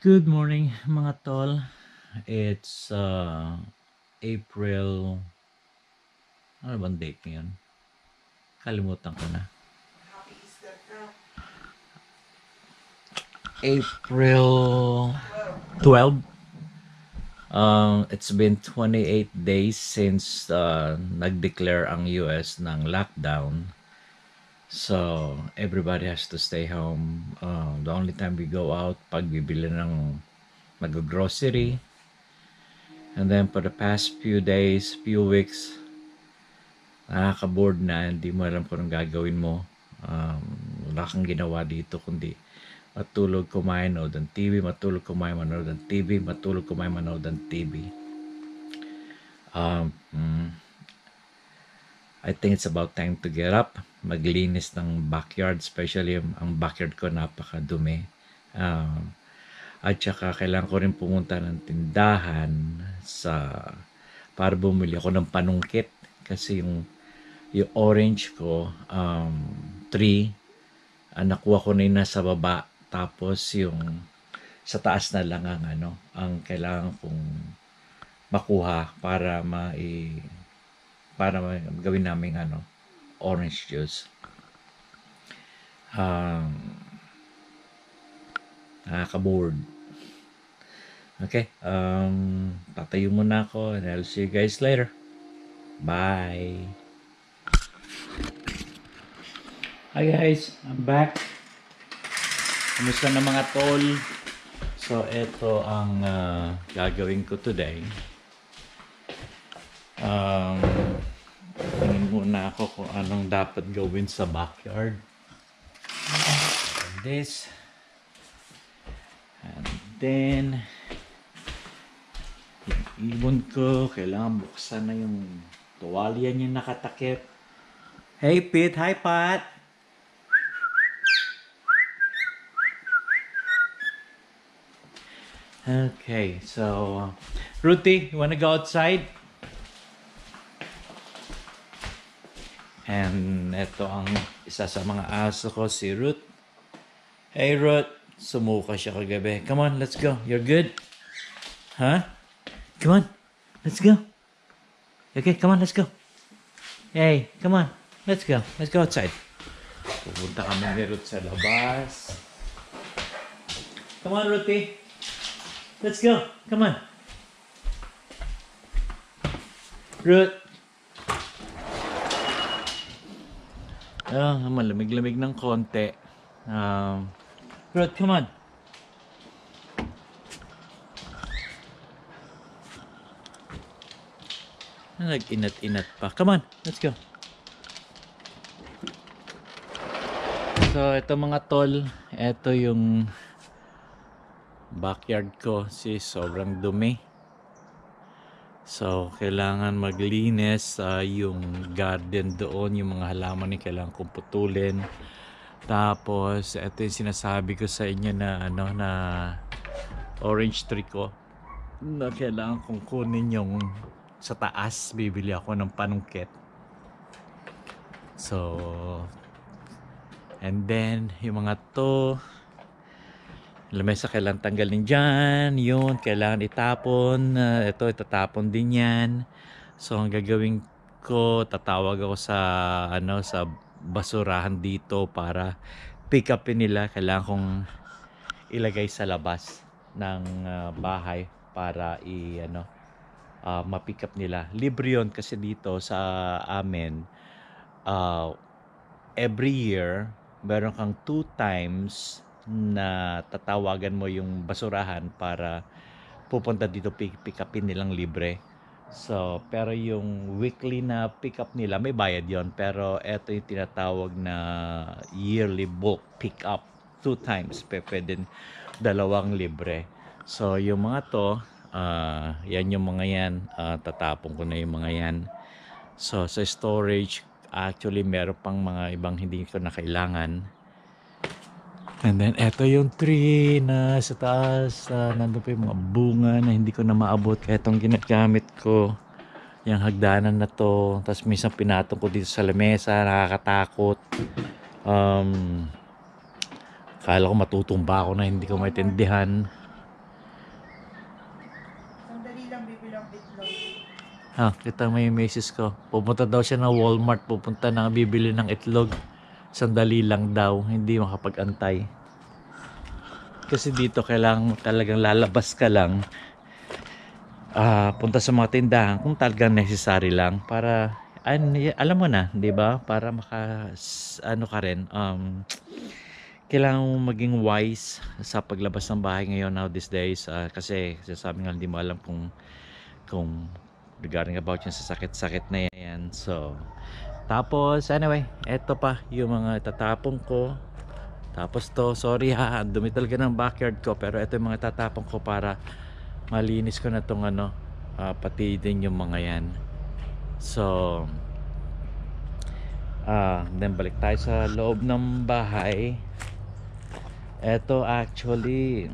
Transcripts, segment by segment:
Good morning mga tol. It's April, ano bang date ngayon? Kalimutan ko na. April 12. It's been 28 days since nag-declare ang US ng lockdown. So, everybody has to stay home. The only time we go out, pag bibili ng mag-grocery. And then for the past few days, few weeks, nakaka-bored na, hindi mo alam kung anong gagawin mo. Wala kang ginawa dito kundi matulog, kumain, manood ng TV, matulog, kumain, manood ng TV, matulog, kumain, manood ng TV. I think it's about time to get up, maglinis ng backyard, especially ang backyard ko napakadumi. At saka kailangan ko rin pumunta ng tindahan para bumili ako ng panungkit kasi yung orange ko tree nakuha ko na yung nasa baba, tapos yung sa taas na lang ang kailangan kong makuha para gawin namin orange juice. Nakaka-bored. Okay, tatayo muna ako and I'll see you guys later. Bye. Hi guys, I'm back. Kumusta na mga tol? So ito ang gagawin ko today. Tingin muna ako kung anong dapat gawin sa backyard. And this. And then yung ibon ko, kailangan buksan na yung tuwalya niya nakatakip. Hey Pete, hi Pat! Okay, so Ruthie, you wanna go outside? And ito ang isa sa mga aso ko, si Ruth. Hey Ruth, sumuka siya kagabi. Come on, let's go. You're good? Huh? Come on, let's go. Okay, come on, let's go. Hey, come on, let's go. Let's go outside. Pupunta kami ni Ruth sa labas. Come on, Ruthie. Let's go. Come on. Ruth. Malamig-lamig ng konti. Ruth, come on. Nag-inat-inat pa. Come on, let's go. So, ito mga tol. Ito yung backyard ko. Sobrang dumi. So, kailangan maglinis yung garden doon. Yung mga halaman ni kailangan kong putulin. Tapos, ito yung sinasabi ko sa inyo na na orange tree ko na kailangan kong kunin yung sa taas. Bibili ako ng panungkit. So, and then yung mga to, lamesa kailangan tanggalin dyan. Yun, kailangan itapon. Ito, itatapon din yan. So, ang gagawin ko, tatawag ako sa sa basurahan dito para pick upin nila. Kailangan kong ilagay sa labas ng bahay para ma-pick up nila. Libre yun kasi dito sa amin, every year, meron kang 2 times na tatawagan mo yung basurahan para pupunta dito, pick upin nilang libre. So, pero yung weekly na pick up nila, may bayad yon. Pero eto yung tinatawag na yearly bulk pick up. 2 times, pwede dalawang libre. So, yung mga to, yan yung mga yan. Tatapon ko na yung mga yan. So, sa storage, actually, meron pang mga ibang hindi ko na kailangan. And then, eto yung tree na sa taas. Nandun pa yung mga bunga na hindi ko na maabot. Etong ginagamit ko, yung hagdanan na to. Tapos minsan pinatong ko dito sa lamesa. Nakakatakot. Kala ko matutumba ako na hindi ko maintindihan. Kita mo yung misis ko. Pupunta daw siya ng Walmart. Pupunta na bibili ng itlog. Sandali lang daw. Hindi makapag-antay. Kasi dito kailangan mo talagang lalabas ka lang. Punta sa mga tindahan kung talagang necessary lang. Para, alam mo na, di ba? Para ano ka rin. Kailangan mo maging wise sa paglabas ng bahay ngayon these days. Kasi sabi nga, hindi mo alam kung regarding about yung sa sakit-sakit na yan. So, tapos anyway, eto pa yung mga tatapong ko. Tapos to, sorry dumi talaga ng backyard ko, pero eto yung mga tatapong ko para malinis ko na tong pati din yung mga yan. So, then balik tayo sa loob ng bahay. Eto actually,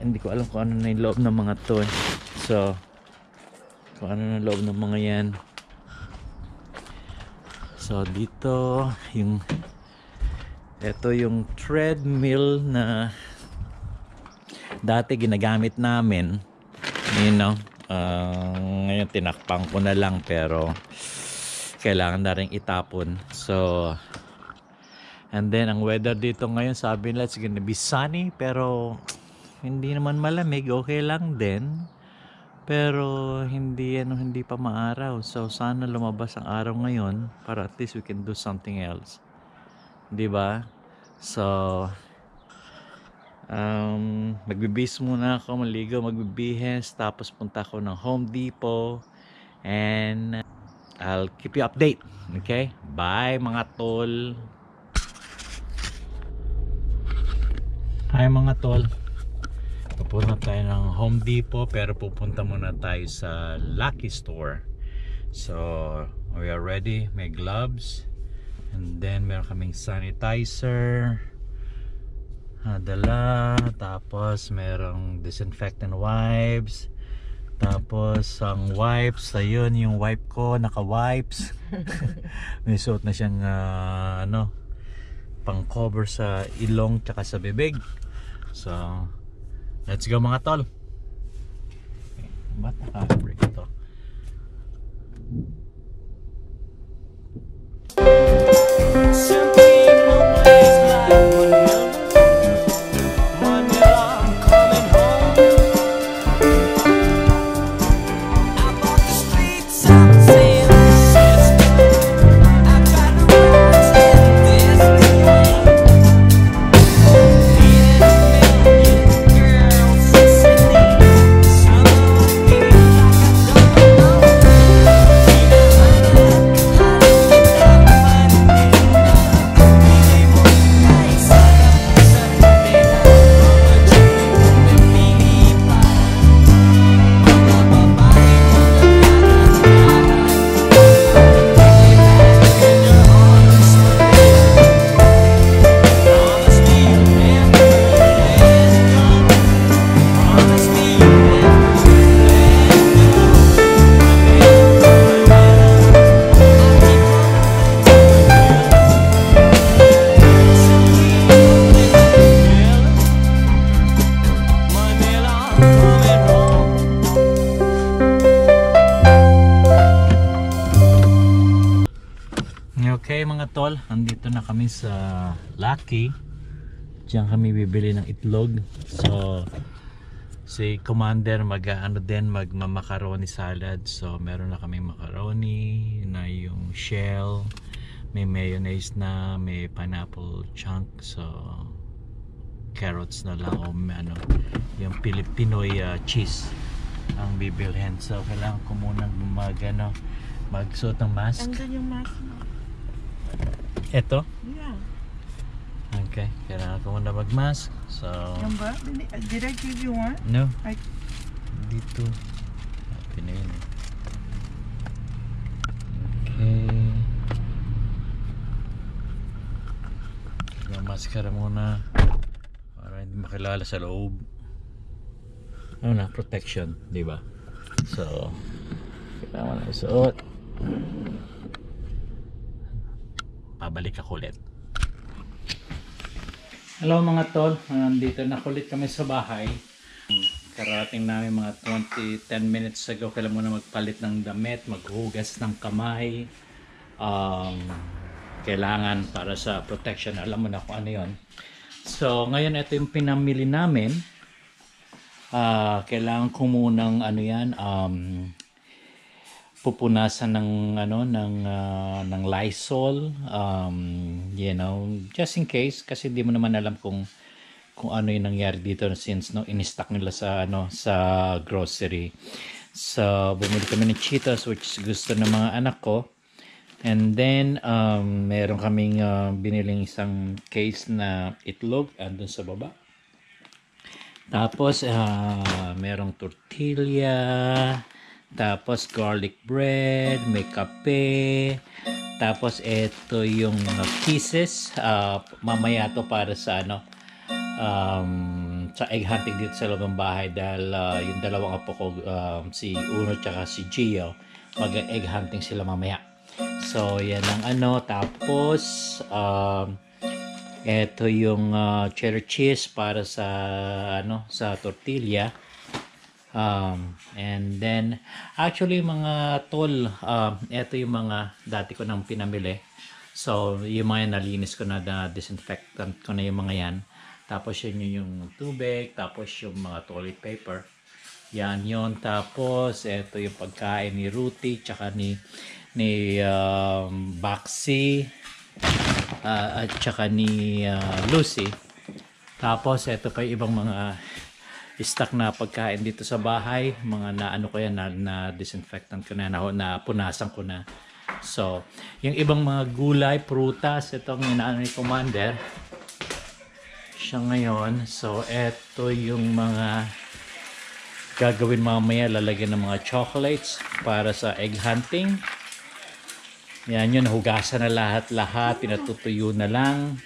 hindi ko alam kung ano na yung loob ng mga to. So, kung ano na loob ng mga yan. So dito ito yung treadmill na dati ginagamit namin, ngayon tinakpang ko na lang, pero kailangan na rin itapon. So, and then ang weather dito ngayon, sabi nila it's gonna be sunny, pero hindi naman malamig, okay lang din. Pero hindi pa maaraw. So sana lumabas ang araw ngayon para at least we can do something else. 'Di ba? So magbibihis muna ako, maligo, magbibihis, tapos punta ako ng Home Depot and I'll keep you update. Okay? Bye mga tol. Hi mga tol. Pupunta tayo ng Home Depot, pero pupunta muna tayo sa Lucky Store. So we are ready. May gloves, and then meron kaming sanitizer dala, tapos merong disinfectant wipes, tapos ang wipes, ayun yung wipe ko, naka wipes. May suot na siyang pang cover sa ilong tsaka sa bibig. So let's go mga tol. Ba't naka-break ito? Okay mga tol, andito na kami sa Lucky. Diyan kami bibili ng itlog. So si Commander magma-macaroni salad. So meron na kami macaroni na yung shell, may mayonnaise na, may pineapple chunk. So carrots na lang o yung Pinoy cheese ang bibilhin. So kailangan ko muna magsuot ng mask. Andun yung mask mo. Ito? Yeah. Okay, kailangan ko muna mag-mask. So, Yan ba? Did I give you one? no. I... Dito. Okay na yun. Okay. Maskara muna para hindi makilala sa loob. Protection, di ba? So, kailangan na isuot. Pabalik ako ulit. Hello mga tol, nandito na ulit kami sa bahay. Karating namin mga 10 minutes ago. Kailan muna magpalit ng damit, maghugas ng kamay. Um, Kailangan para sa protection. Alam mo na kung ano yon. So, ngayon ito yung pinamili namin. Kailangan ko munang ano yan, pupunasan ng Lysol, you know, just in case, kasi di mo naman alam kung ano yung nangyari dito since in-stock nila sa grocery. So bumili kami ng Cheetos, which gusto ng mga anak ko, and then meron kaming biniling isang case na itlog andun sa baba. Tapos merong tortilla, tapos garlic bread, may kape, tapos ito yung pieces, mamaya to para sa sa egg hunting dito sa loob ng bahay, dahil yung dalawang apo ko, si Uno tsaka si Gio, mag-egg hunting sila mamaya. So yan ang tapos ito yung cheddar cheese para sa sa tortilla. And then actually mga tol, ito yung mga dati ko nang pinamili. So yung mga nalinis ko na, disinfectant ko na yung mga yan. Tapos yun yung tubig, tapos yung mga toilet paper. Yan yun. Tapos ito yung pagkain ni Ruthie tsaka ni Baxi at tsaka ni Lucy. Tapos ito pa yung ibang mga stock na pagkain dito sa bahay, mga ko yan, na disinfectant ko na punasan ko na. So yung ibang mga gulay, prutas, itong inaano ni Commander siya ngayon. So eto yung mga gagawin mamaya, lalagyan ng mga chocolates para sa egg hunting. Yan yun, hugasan na lahat, pinatutuyo na lang.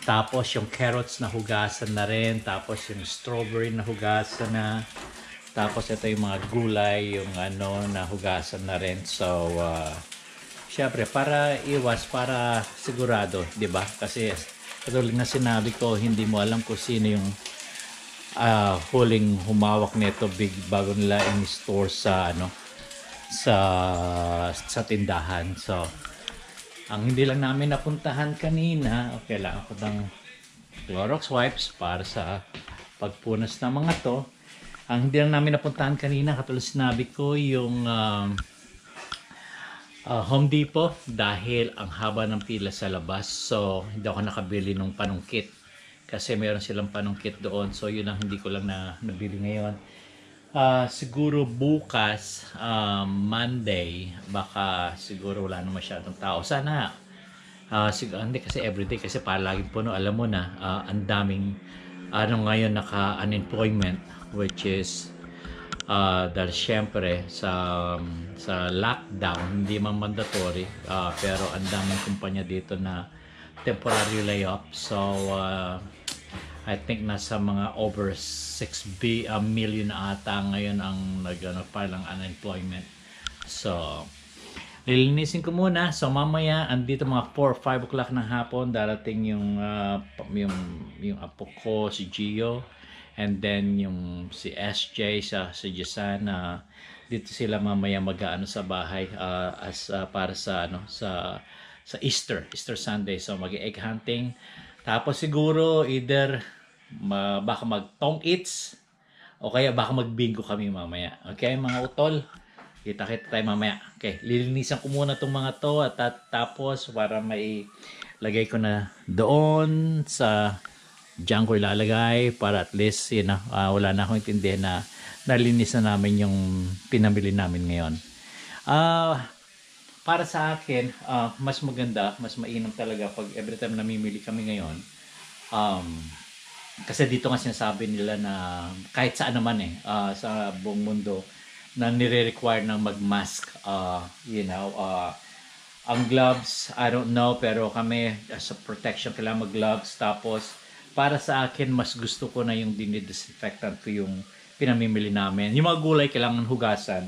Tapos yung carrots na hugasan na rin, tapos yung strawberry na hugasan na, tapos ito yung mga gulay, yung na hugasan na rin. So syempre para para sigurado, 'di ba? Kasi katulad na sinabi ko, hindi mo alam kung sino yung huling humawak nito bago nila in-store sa sa tindahan. So ang hindi lang namin napuntahan kanina, kailangan ko ng Clorox wipes para sa pagpunas ng mga to. Ang hindi lang namin napuntahan kanina, katulad sinabi ko, yung Home Depot, dahil ang haba ng pila sa labas. So hindi ako nakabili ng panungkit kasi mayroon silang panungkit doon. So yun ang hindi ko lang nabili ngayon. Siguro bukas, Monday, baka siguro wala na masyadong tao. Sana siguro, hindi kasi everyday, kasi para laging puno. Alam mo na, ang daming ngayon naka-unemployment, which is dahil syempre sa lockdown, hindi man mandatory, pero ang daming kumpanya dito na temporary layoff. So I think nasa mga over 6 million ata ngayon ang parang unemployment. So lilinisin ko muna. So mamaya andito mga 4 or 5 o'clock ng hapon darating yung apo ko, si Gio, and then yung si SJ si Jason. Dito sila mamaya mag-aano sa bahay para sa sa Easter Sunday. So mag-egg hunting. Tapos siguro either baka mag-tong eats o kaya baka mag-bingo kami mamaya. Okay mga utol? Kita-kita tayo mamaya. Okay, lilinisan ko muna itong mga to at tapos para may lagay ko na doon sa diyan ko ilalagay para at least wala na akong intindihan na nalinis na namin yung pinamili namin ngayon. Para sa akin, mas maganda, mas mainam talaga pag every time namimili kami ngayon. Kasi dito nga sinasabi nila na kahit saan naman sa buong mundo na nire-require ng mag-mask. Ang gloves, I don't know, pero kami as a protection kailangan mag-gloves. Tapos para sa akin, mas gusto ko na yung dinidisinfectant ko yung pinamimili namin. Yung mga gulay kailangan hugasan.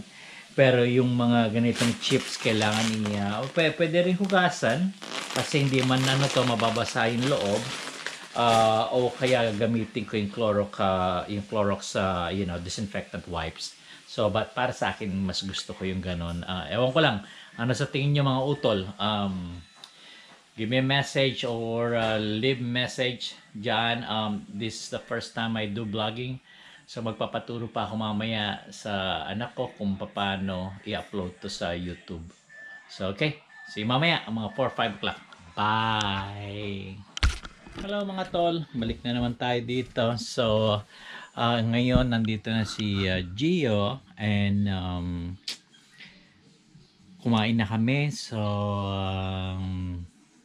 Pero yung mga ganitong chips kailangan pwede rin hugasan kasi hindi man mababasa yung loob. O kaya gamitin ko yung Clorox disinfectant wipes. So, but para sa akin, mas gusto ko yung ganon. Ewan ko lang, ano sa tingin nyo mga utol? Give me a message or leave message dyan. This is the first time I do vlogging. So, magpapaturo pa ako mamaya sa anak ko kung paano i-upload to sa YouTube. So, okay. See you mamaya, mga 4-5 o'clock. Bye! Hello mga tol, balik na naman tayo dito. So, ngayon nandito na si Gio and kumain na kami. So,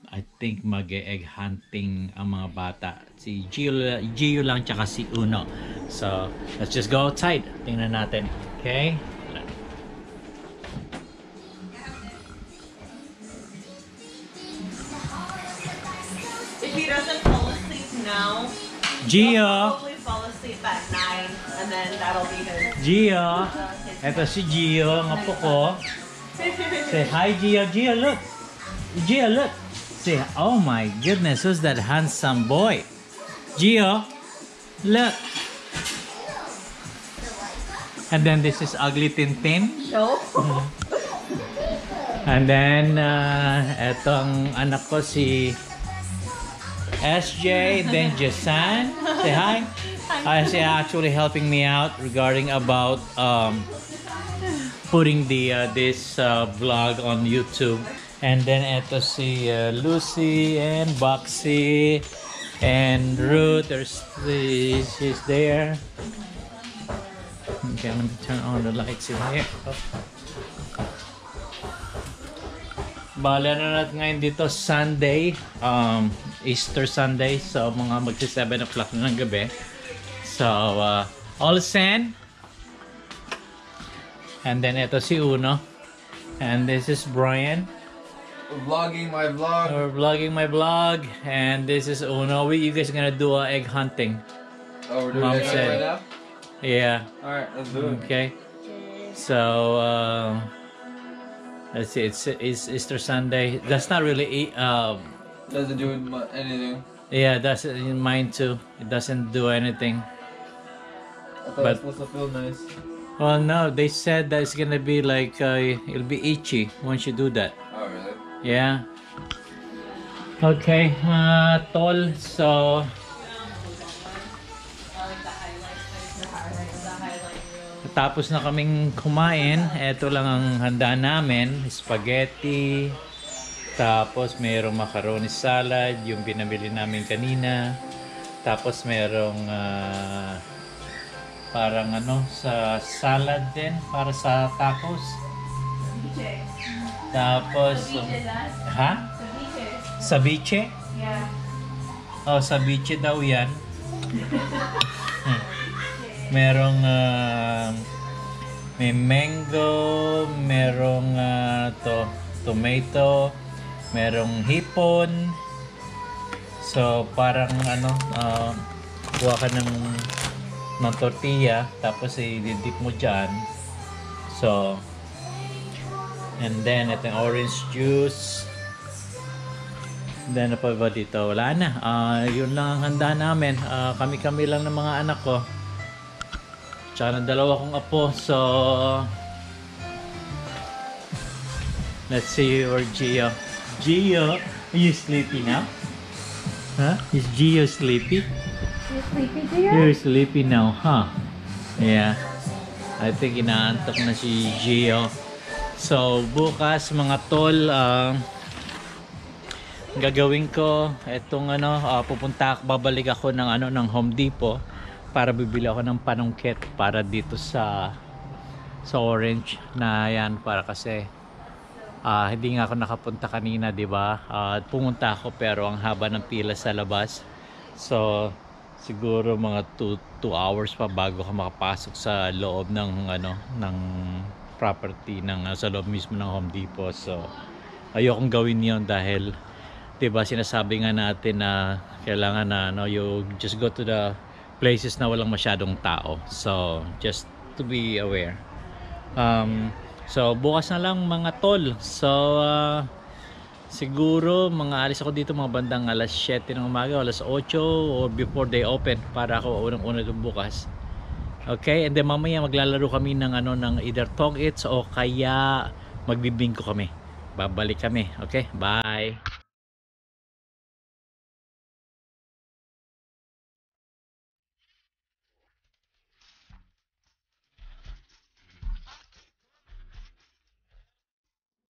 I think mag-egg hunting ang mga bata. Si Gio lang tsaka si Uno. So, let's just go outside. Tingnan natin. Okay? If he doesn't fall asleep now, he'll Gio! probably fall asleep at 9, and then that'll be his. Gio! Ito si Gio, ang apo ko. Say hi, Gio. Gio, look. Gio, look. Say, oh my goodness, who's that handsome boy? Gio, look. And then this is Ugly Tintin. No. And then, eto ang anak ko si SJ, then Jasan. Say hi. She's actually helping me out regarding about putting this vlog on YouTube. And then eto si Lucy and Boxy and Ruth. She's there. Okay, let me turn on the lights in here. Bala na natin ngayon dito Sunday, Easter Sunday. So mga magsi 7 o'clock na ng gabi. So all send. And then ito si Uno. And this is Brian. We're vlogging my vlog. We're vlogging my vlog. And this is Uno. You guys are gonna do egg hunting. Oh, we're doing Mom it said. right now? Yeah. Alright, let's do it. Okay. So let's see. It's Easter Sunday. That's not really Doesn't do anything. yeah, that's mine too. It doesn't do anything. I thought But- it was supposed to feel nice. Well, no, they said that it's gonna be like it'll be itchy once you do that. Oh, really? Yeah. Okay, tol. So tapos na kaming kumain. Ito lang ang handa namin. Spaghetti. Tapos mayroong macaroni salad, yung binabili namin kanina. Tapos mayroong parang sa salad din para sa tacos. Tapos ha? Ceviche? Yeah. Oh, ceviche daw yan. Merong may mango, merong tomato, merong hipon. So parang kuha ka ng tortilla tapos i-dip mo dyan. So and then ito yung orange juice. Then apa ba dito? Wala na. Yun lang ang handa namin. Kami-kami lang ng mga anak ko. Tsaka ng dalawa kong apo. So let's see where Gio. Gio, are you sleepy now? Huh? Is Gio sleepy? You sleepy, dear? You're sleepy now, huh? Yeah. I think inaantok na si Gio. So bukas mga tol, gagawin ko etong babalik ako ng Home Depot para bibili ako ng panungkit para dito sa Orange na yan, para kasi hindi nga ako nakapunta kanina, di ba? Pumunta ako pero ang haba ng pila sa labas. So siguro mga 2 hours pa bago ka makapasok sa loob ng property sa loob mismo ng Home Depot. So ayokong gawin 'yon dahil 'di ba sinasabi nga natin na kailangan na you just go to the places na walang masyadong tao. So just to be aware. So bukas na lang mga tol. So Siguro mga alis ako dito mga bandang alas 7 ng umaga, alas 8 or before they open para ako unang-una doon bukas. Okay, and then mamaya maglalaro kami ng ano ng either Tong Its o kaya magbibingko kami. Babalik kami. Okay, bye.